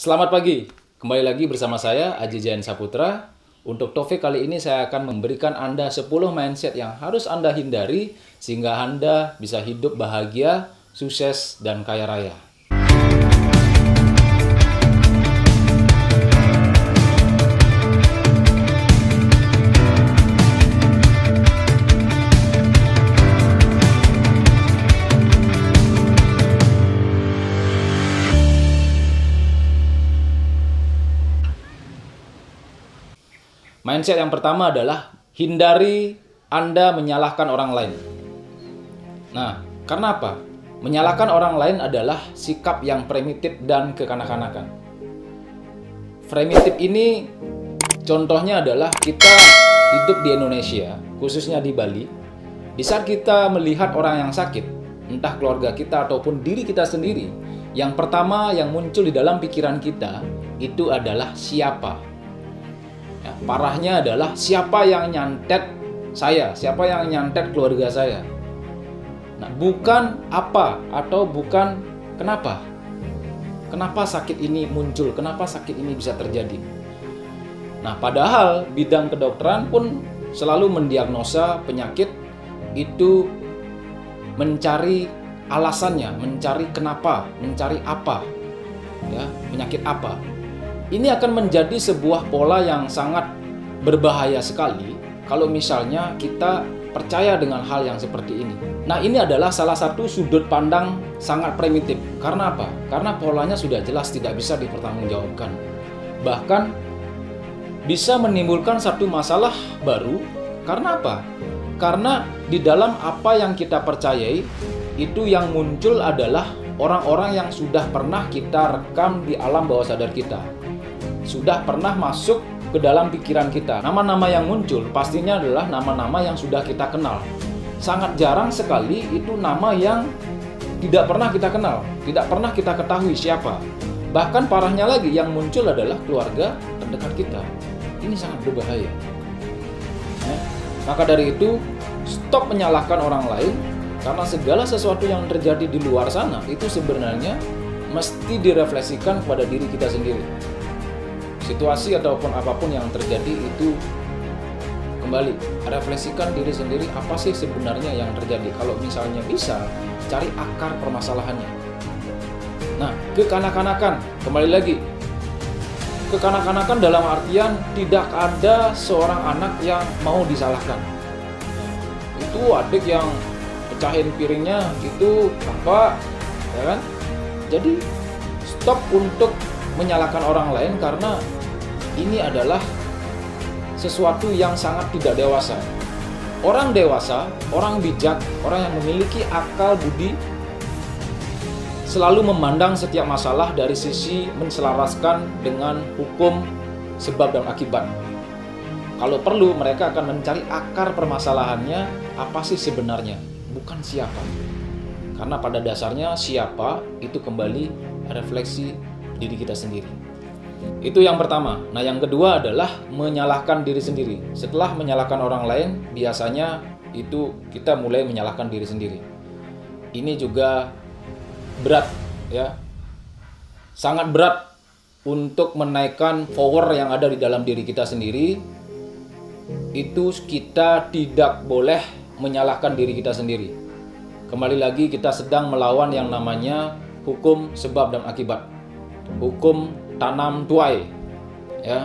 Selamat pagi, kembali lagi bersama saya Aji Jain Saputra. Untuk topik kali ini saya akan memberikan Anda 10 mindset yang harus Anda hindari sehingga Anda bisa hidup bahagia, sukses, dan kaya raya. Mindset yang pertama adalah hindari Anda menyalahkan orang lain. Nah, karena apa? Menyalahkan orang lain adalah sikap yang primitif dan kekanak-kanakan. Primitif ini contohnya adalah kita hidup di Indonesia, khususnya di Bali. Di saat kita melihat orang yang sakit, entah keluarga kita ataupun diri kita sendiri, yang pertama yang muncul di dalam pikiran kita itu adalah siapa. Ya, parahnya adalah siapa yang nyantet saya, siapa yang nyantet keluarga saya. Nah, bukan apa atau bukan kenapa. Kenapa sakit ini muncul, kenapa sakit ini bisa terjadi. Nah, padahal bidang kedokteran pun selalu mendiagnosa penyakit itu mencari alasannya, mencari kenapa, mencari apa. Ya, penyakit apa. Ini akan menjadi sebuah pola yang sangat berbahaya sekali kalau misalnya kita percaya dengan hal yang seperti ini. Nah, ini adalah salah satu sudut pandang sangat primitif. Karena apa? Karena polanya sudah jelas tidak bisa dipertanggungjawabkan. Bahkan bisa menimbulkan satu masalah baru. Karena apa? Karena di dalam apa yang kita percayai itu yang muncul adalah orang-orang yang sudah pernah kita rekam di alam bawah sadar kita. Sudah pernah masuk ke dalam pikiran kita. Nama-nama yang muncul pastinya adalah nama-nama yang sudah kita kenal. Sangat jarang sekali itu nama yang tidak pernah kita kenal, tidak pernah kita ketahui siapa. Bahkan parahnya lagi yang muncul adalah keluarga terdekat kita. Ini sangat berbahaya. Maka dari itu, stop menyalahkan orang lain, karena segala sesuatu yang terjadi di luar sana itu sebenarnya mesti direfleksikan pada diri kita sendiri. Situasi ataupun apapun yang terjadi itu kembali refleksikan diri sendiri, apa sih sebenarnya yang terjadi. Kalau misalnya bisa, cari akar permasalahannya. Nah, kekanak-kanakan, kembali lagi. Kekanak-kanakan dalam artian tidak ada seorang anak yang mau disalahkan. Itu adik yang pecahin piringnya itu apa, ya kan? Jadi stop untuk menyalahkan orang lain karena ini adalah sesuatu yang sangat tidak dewasa. Orang dewasa, orang bijak, orang yang memiliki akal budi selalu memandang setiap masalah dari sisi menselaraskan dengan hukum sebab dan akibat. Kalau perlu mereka akan mencari akar permasalahannya, apa sih sebenarnya, bukan siapa. Karena pada dasarnya siapa itu kembali refleksi diri kita sendiri. Itu yang pertama. Nah, yang kedua adalah menyalahkan diri sendiri. Setelah menyalahkan orang lain, biasanya itu kita mulai menyalahkan diri sendiri. Ini juga berat, ya. Sangat berat untuk menaikkan power yang ada di dalam diri kita sendiri. Itu kita tidak boleh menyalahkan diri kita sendiri. Kembali lagi kita sedang melawan yang namanya hukum sebab dan akibat. Hukum tanam tuai, ya.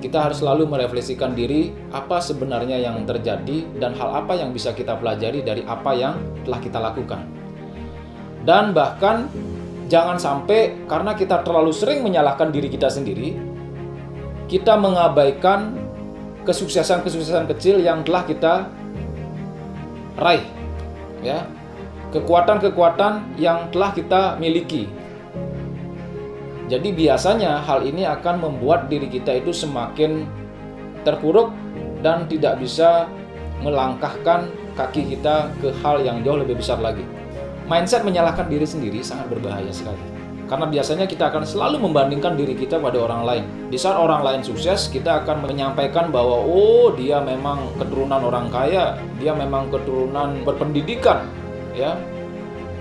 Kita harus selalu merefleksikan diri apa sebenarnya yang terjadi dan hal apa yang bisa kita pelajari dari apa yang telah kita lakukan. Dan bahkan jangan sampai karena kita terlalu sering menyalahkan diri kita sendiri, kita mengabaikan kesuksesan-kesuksesan kecil yang telah kita raih, ya. Kekuatan-kekuatan yang telah kita miliki. Jadi biasanya hal ini akan membuat diri kita itu semakin terpuruk dan tidak bisa melangkahkan kaki kita ke hal yang jauh lebih besar lagi. Mindset menyalahkan diri sendiri sangat berbahaya sekali. Karena biasanya kita akan selalu membandingkan diri kita pada orang lain. Di saat orang lain sukses, kita akan menyampaikan bahwa oh, dia memang keturunan orang kaya, dia memang keturunan berpendidikan, ya.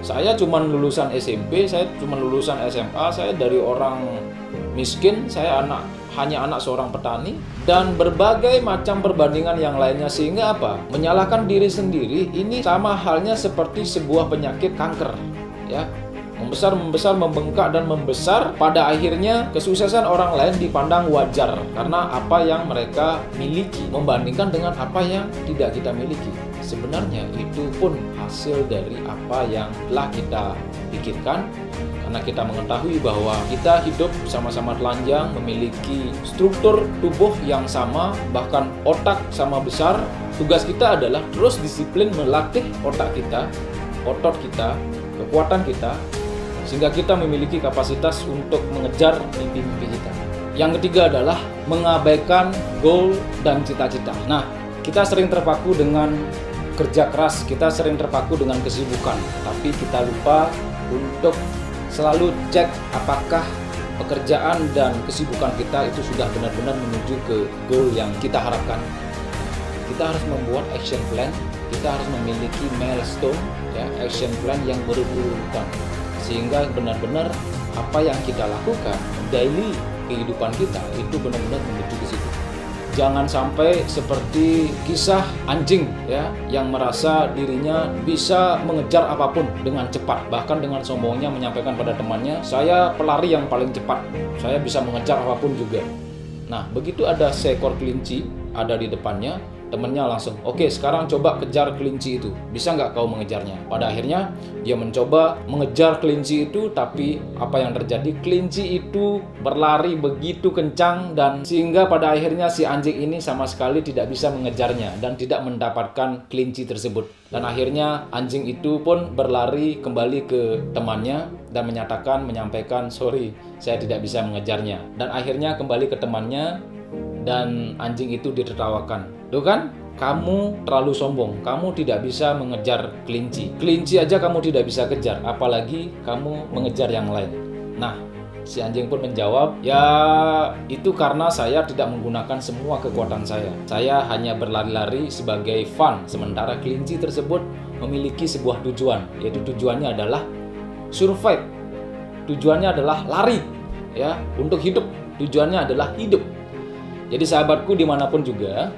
Saya cuma lulusan SMP, saya cuma lulusan SMA, saya dari orang miskin, saya hanya anak seorang petani, dan berbagai macam perbandingan yang lainnya. Sehingga apa? Menyalahkan diri sendiri ini sama halnya seperti sebuah penyakit kanker, ya. Membesar, membengkak, dan membesar. Pada akhirnya kesuksesan orang lain dipandang wajar karena apa yang mereka miliki membandingkan dengan apa yang tidak kita miliki. Sebenarnya itu pun hasil dari apa yang telah kita pikirkan, karena kita mengetahui bahwa kita hidup sama-sama telanjang, memiliki struktur tubuh yang sama, bahkan otak sama besar. Tugas kita adalah terus disiplin melatih otak kita, otot kita, kekuatan kita, sehingga kita memiliki kapasitas untuk mengejar mimpi-mimpi kita. Yang ketiga adalah mengabaikan goal dan cita-cita. Nah, kita sering terpaku dengan kerja keras, kita sering terpaku dengan kesibukan, tapi kita lupa untuk selalu cek apakah pekerjaan dan kesibukan kita itu sudah benar-benar menuju ke goal yang kita harapkan. Kita harus membuat action plan, kita harus memiliki milestone, ya, action plan yang berurutan, sehingga benar-benar apa yang kita lakukan daily kehidupan kita itu benar-benar menuju ke situ. Jangan sampai seperti kisah anjing, ya, yang merasa dirinya bisa mengejar apapun dengan cepat, bahkan dengan sombongnya menyampaikan pada temannya, saya pelari yang paling cepat, saya bisa mengejar apapun juga. Nah, begitu ada seekor kelinci ada di depannya, temennya langsung, oke, sekarang coba kejar kelinci itu, bisa nggak kau mengejarnya? Pada akhirnya dia mencoba mengejar kelinci itu, tapi apa yang terjadi? Kelinci itu berlari begitu kencang, dan sehingga pada akhirnya si anjing ini sama sekali tidak bisa mengejarnya dan tidak mendapatkan kelinci tersebut. Dan akhirnya anjing itu pun berlari kembali ke temannya dan menyampaikan, sorry, saya tidak bisa mengejarnya. Dan akhirnya kembali ke temannya, dan anjing itu ditertawakan. Tuh kan, kamu terlalu sombong, kamu tidak bisa mengejar kelinci. Kelinci aja kamu tidak bisa kejar, apalagi kamu mengejar yang lain. Nah, si anjing pun menjawab, ya itu karena saya tidak menggunakan semua kekuatan saya. Saya hanya berlari-lari sebagai fun, sementara kelinci tersebut memiliki sebuah tujuan, yaitu tujuannya adalah survive. Tujuannya adalah lari, ya, untuk hidup. Tujuannya adalah hidup. Jadi sahabatku dimanapun juga,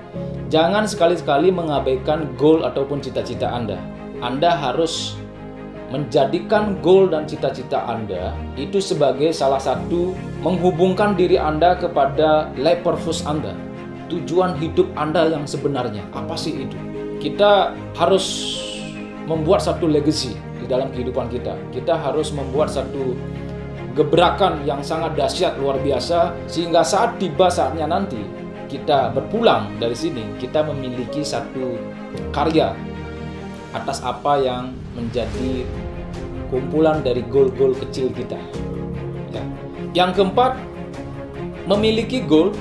jangan sekali-sekali mengabaikan goal ataupun cita-cita Anda. Anda harus menjadikan goal dan cita-cita Anda itu sebagai salah satu menghubungkan diri Anda kepada life purpose Anda. Tujuan hidup Anda yang sebenarnya, apa sih itu? Kita harus membuat satu legacy di dalam kehidupan kita. Kita harus membuat satu gebrakan yang sangat dahsyat, luar biasa, sehingga saat tiba saatnya nanti kita berpulang dari sini, kita memiliki satu karya atas apa yang menjadi kumpulan dari goal-goal kecil kita, ya. Yang keempat, memiliki goal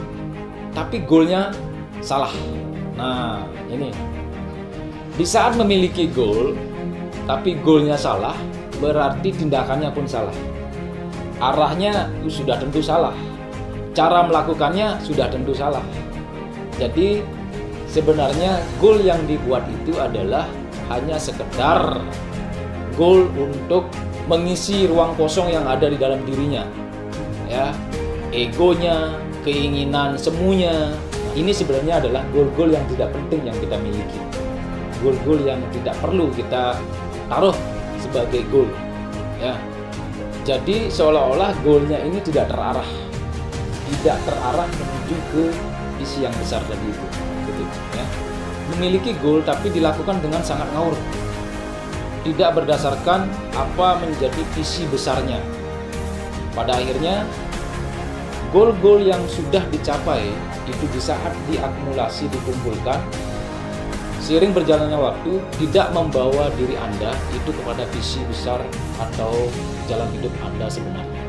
tapi goalnya salah. Nah, ini di saat memiliki goal tapi goalnya salah, berarti tindakannya pun salah. Arahnya sudah tentu salah, cara melakukannya sudah tentu salah. Jadi sebenarnya goal yang dibuat itu adalah hanya sekedar goal untuk mengisi ruang kosong yang ada di dalam dirinya, ya, egonya, keinginan semuanya. Ini sebenarnya adalah goal-goal yang tidak penting yang kita miliki, goal-goal yang tidak perlu kita taruh sebagai goal, ya. Jadi seolah-olah goalnya ini tidak terarah menuju ke visi yang besar tadi itu, gitu, ya. Memiliki goal tapi dilakukan dengan sangat ngawur, tidak berdasarkan apa menjadi visi besarnya. Pada akhirnya goal-goal yang sudah dicapai itu di saat diakumulasi, dikumpulkan, seiring berjalannya waktu tidak membawa diri Anda itu kepada visi besar atau jalan hidup Anda sebenarnya.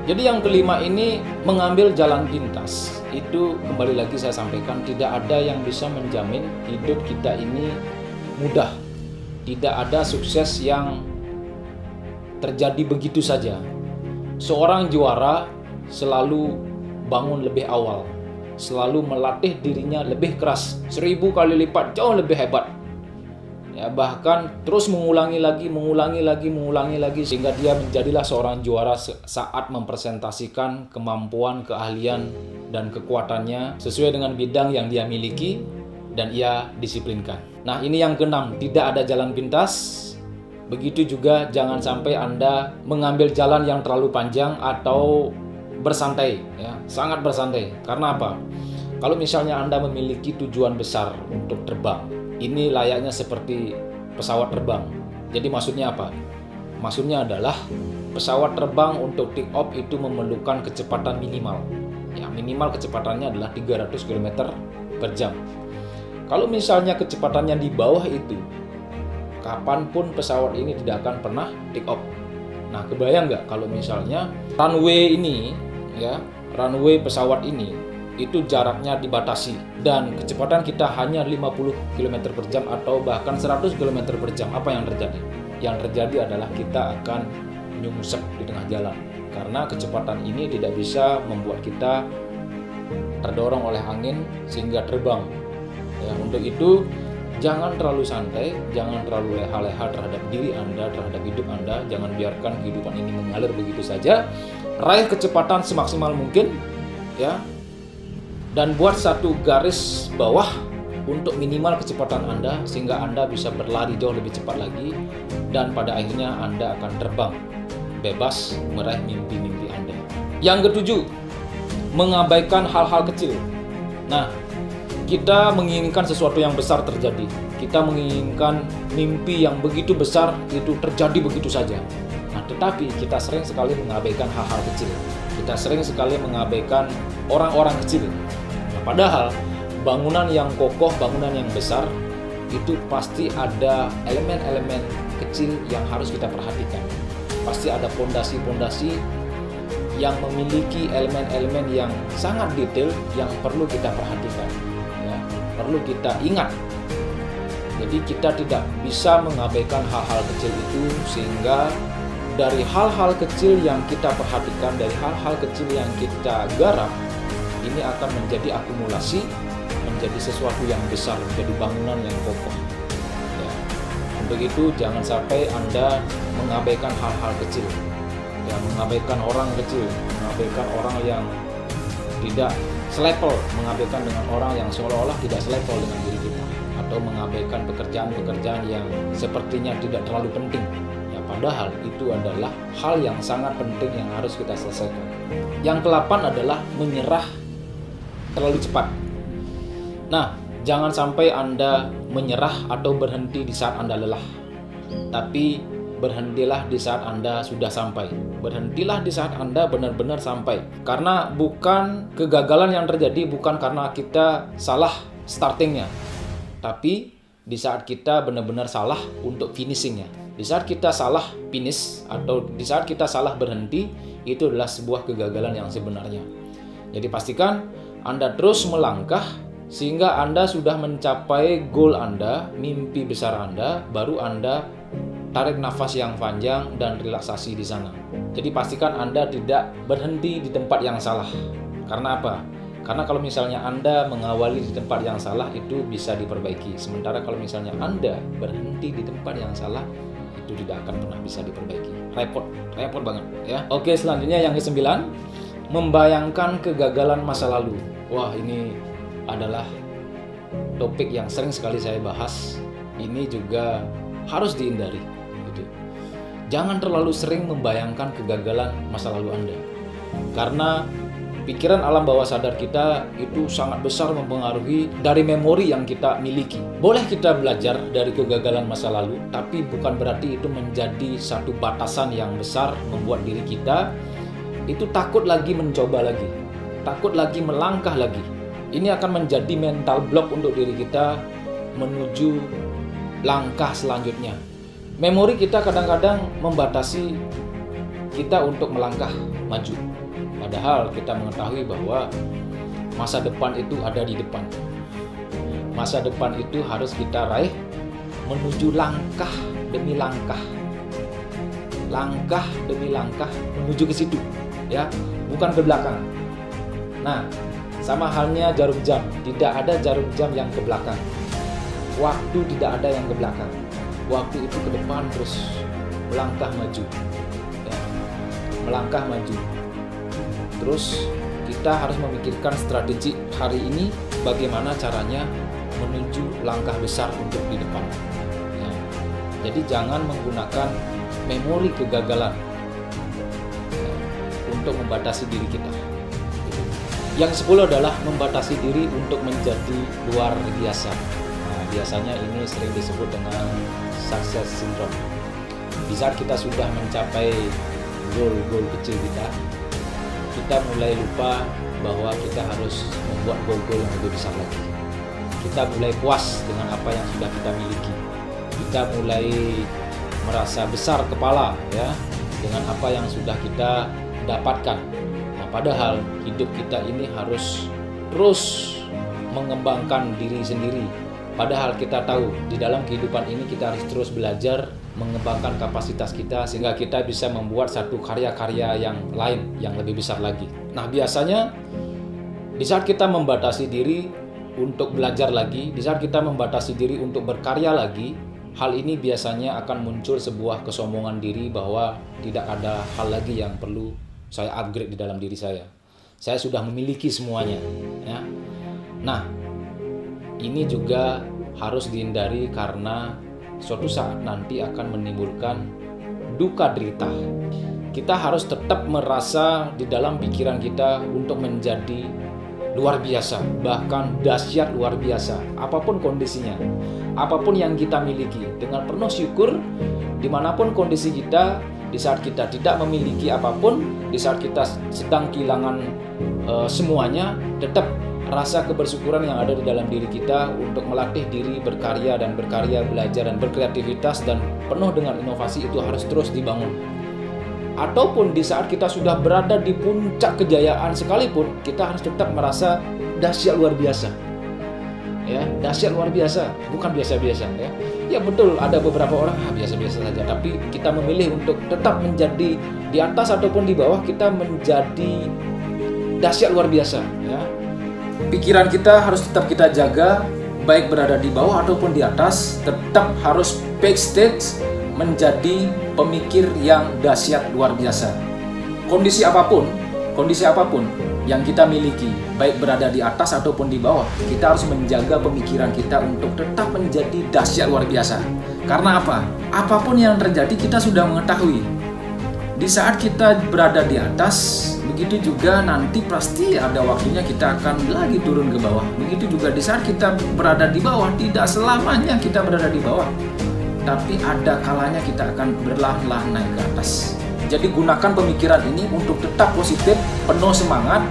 Jadi yang kelima ini, mengambil jalan pintas. Itu kembali lagi saya sampaikan, tidak ada yang bisa menjamin hidup kita ini mudah. Tidak ada sukses yang terjadi begitu saja. Seorang juara selalu bangun lebih awal, selalu melatih dirinya lebih keras, 1000 kali lipat jauh lebih hebat. ya, bahkan terus mengulangi lagi sehingga dia menjadilah seorang juara saat mempresentasikan kemampuan, keahlian, dan kekuatannya sesuai dengan bidang yang dia miliki dan ia disiplinkan. Nah, ini yang keenam, tidak ada jalan pintas. Begitu juga jangan sampai Anda mengambil jalan yang terlalu panjang atau bersantai, ya, sangat bersantai. Karena apa? Kalau misalnya Anda memiliki tujuan besar untuk terbang, ini layaknya seperti pesawat terbang. Jadi maksudnya apa? Maksudnya adalah pesawat terbang untuk take off itu memerlukan kecepatan minimal. Ya, minimal kecepatannya adalah 300 km per jam. Kalau misalnya kecepatannya di bawah itu, kapanpun pesawat ini tidak akan pernah take off. Nah, kebayang nggak kalau misalnya runway ini, ya, runway pesawat ini itu jaraknya dibatasi dan kecepatan kita hanya 50 km per jam atau bahkan 100 km per jam. Apa yang terjadi? Yang terjadi adalah kita akan nyungsep di tengah jalan karena kecepatan ini tidak bisa membuat kita terdorong oleh angin sehingga terbang. Ya, untuk itu jangan terlalu santai, jangan terlalu leha-leha terhadap diri Anda, terhadap hidup Anda. Jangan biarkan kehidupan ini mengalir begitu saja. Raih kecepatan semaksimal mungkin, ya. Dan buat satu garis bawah untuk minimal kecepatan Anda sehingga Anda bisa berlari jauh lebih cepat lagi dan pada akhirnya Anda akan terbang bebas meraih mimpi-mimpi Anda. Yang ketujuh, mengabaikan hal-hal kecil. Nah, kita menginginkan sesuatu yang besar terjadi. Kita menginginkan mimpi yang begitu besar itu terjadi begitu saja. Nah, tetapi kita sering sekali mengabaikan hal-hal kecil. Kita sering sekali mengabaikan orang-orang kecil. Nah, padahal bangunan yang kokoh, bangunan yang besar itu pasti ada elemen-elemen kecil yang harus kita perhatikan. Pasti ada pondasi-pondasi yang memiliki elemen-elemen yang sangat detail yang perlu kita perhatikan. Perlu kita ingat. Jadi kita tidak bisa mengabaikan hal-hal kecil itu sehingga dari hal-hal kecil yang kita perhatikan, dari hal-hal kecil yang kita garap, ini akan menjadi akumulasi, menjadi sesuatu yang besar, menjadi bangunan yang kokoh. Ya. Untuk itu jangan sampai Anda mengabaikan hal-hal kecil, ya, mengabaikan orang kecil, mengabaikan orang yang tidak selevel, mengabaikan dengan orang yang seolah-olah tidak selevel dengan diri kita, atau mengabaikan pekerjaan-pekerjaan yang sepertinya tidak terlalu penting. Ya, padahal itu adalah hal yang sangat penting yang harus kita selesaikan. Yang ke-8 adalah menyerah terlalu cepat. Nah, jangan sampai Anda menyerah atau berhenti di saat Anda lelah. Tapi berhentilah di saat Anda sudah sampai. Berhentilah di saat Anda benar-benar sampai. Karena bukan kegagalan yang terjadi bukan karena kita salah startingnya, tapi di saat kita benar-benar salah untuk finishingnya. Di saat kita salah finish atau di saat kita salah berhenti, itu adalah sebuah kegagalan yang sebenarnya. Jadi pastikan Anda terus melangkah sehingga Anda sudah mencapai goal Anda, mimpi besar Anda, baru Anda tarik nafas yang panjang dan relaksasi di sana. Jadi pastikan Anda tidak berhenti di tempat yang salah. Karena apa? Karena kalau misalnya Anda mengawali di tempat yang salah itu bisa diperbaiki. Sementara kalau misalnya Anda berhenti di tempat yang salah itu tidak akan pernah bisa diperbaiki. Repot banget ya. Oke, selanjutnya yang ke-9, membayangkan kegagalan masa lalu. Wah, ini adalah topik yang sering sekali saya bahas. Ini juga harus dihindari. Jangan terlalu sering membayangkan kegagalan masa lalu Anda. Karena pikiran alam bawah sadar kita itu sangat besar mempengaruhi dari memori yang kita miliki. Boleh kita belajar dari kegagalan masa lalu, tapi bukan berarti itu menjadi satu batasan yang besar membuat diri kita itu takut lagi mencoba lagi, takut lagi melangkah lagi. Ini akan menjadi mental block untuk diri kita menuju langkah selanjutnya. Memori kita kadang-kadang membatasi kita untuk melangkah maju. Padahal kita mengetahui bahwa masa depan itu ada di depan. Masa depan itu harus kita raih menuju langkah demi langkah. Langkah demi langkah menuju ke situ, ya, bukan ke belakang. Nah, sama halnya jarum jam, tidak ada jarum jam yang ke belakang. Waktu tidak ada yang ke belakang. waktu itu ke depan terus melangkah maju, ya, melangkah maju. Terus kita harus memikirkan strategi hari ini bagaimana caranya menuju langkah besar untuk di depan. Ya. Jadi jangan menggunakan memori kegagalan, ya, untuk membatasi diri kita. Yang 10 adalah membatasi diri untuk menjadi luar biasa. Nah, biasanya ini sering disebut dengan success syndrome. Di saat kita sudah mencapai goal-goal kecil kita mulai lupa bahwa kita harus membuat goal-goal yang lebih besar lagi. Kita mulai puas dengan apa yang sudah kita miliki. Kita mulai merasa besar kepala, ya, dengan apa yang sudah kita dapatkan. Nah, padahal hidup kita ini harus terus mengembangkan diri sendiri. Padahal kita tahu di dalam kehidupan ini kita harus terus belajar mengembangkan kapasitas kita sehingga kita bisa membuat satu karya-karya yang lain yang lebih besar lagi. Nah, biasanya di saat kita membatasi diri untuk belajar lagi, di saat kita membatasi diri untuk berkarya lagi, hal ini biasanya akan muncul sebuah kesombongan diri bahwa tidak ada hal lagi yang perlu saya upgrade di dalam diri saya. Saya sudah memiliki semuanya, ya. Nah, ini juga harus dihindari karena suatu saat nanti akan menimbulkan duka derita. Kita harus tetap merasa di dalam pikiran kita untuk menjadi luar biasa, bahkan dahsyat luar biasa, apapun kondisinya, apapun yang kita miliki, dengan penuh syukur dimanapun kondisi kita. Di saat kita tidak memiliki apapun, di saat kita sedang kehilangan semuanya, tetap rasa kebersyukuran yang ada di dalam diri kita untuk melatih diri berkarya, belajar dan berkreativitas dan penuh dengan inovasi itu harus terus dibangun. Ataupun di saat kita sudah berada di puncak kejayaan sekalipun, kita harus tetap merasa dahsyat luar biasa. Ya, dahsyat luar biasa, bukan biasa-biasa, ya. Ya betul, ada beberapa orang biasa-biasa saja, tapi kita memilih untuk tetap menjadi di atas ataupun di bawah, kita menjadi dahsyat luar biasa, ya. Pikiran kita harus tetap kita jaga, baik berada di bawah ataupun di atas, tetap harus backstage menjadi pemikir yang dahsyat luar biasa. Kondisi apapun yang kita miliki, baik berada di atas ataupun di bawah, kita harus menjaga pemikiran kita untuk tetap menjadi dahsyat luar biasa. Karena apa? Apapun yang terjadi kita sudah mengetahui. Di saat kita berada di atas, begitu juga nanti pasti ada waktunya kita akan lagi turun ke bawah. Begitu juga di saat kita berada di bawah, tidak selamanya kita berada di bawah, tapi ada kalanya kita akan berlahan-lahan naik ke atas. Jadi gunakan pemikiran ini untuk tetap positif, penuh semangat,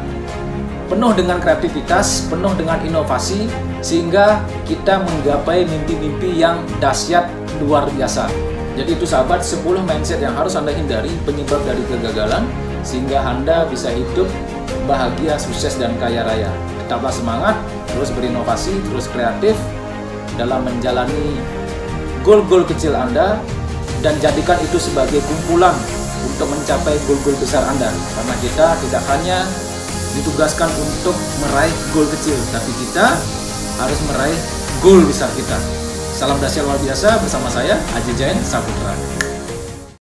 penuh dengan kreativitas, penuh dengan inovasi, sehingga kita menggapai mimpi-mimpi yang dahsyat luar biasa. Jadi itu sahabat, 10 mindset yang harus Anda hindari penyebab dari kegagalan, sehingga Anda bisa hidup bahagia, sukses, dan kaya raya. Tetaplah semangat, terus berinovasi, terus kreatif dalam menjalani goal-goal kecil Anda, dan jadikan itu sebagai kumpulan untuk mencapai goal-goal besar Anda. Karena kita tidak hanya ditugaskan untuk meraih goal kecil, tapi kita harus meraih goal besar kita. Salam dahsyat luar biasa bersama saya, Aji Jain Saputra.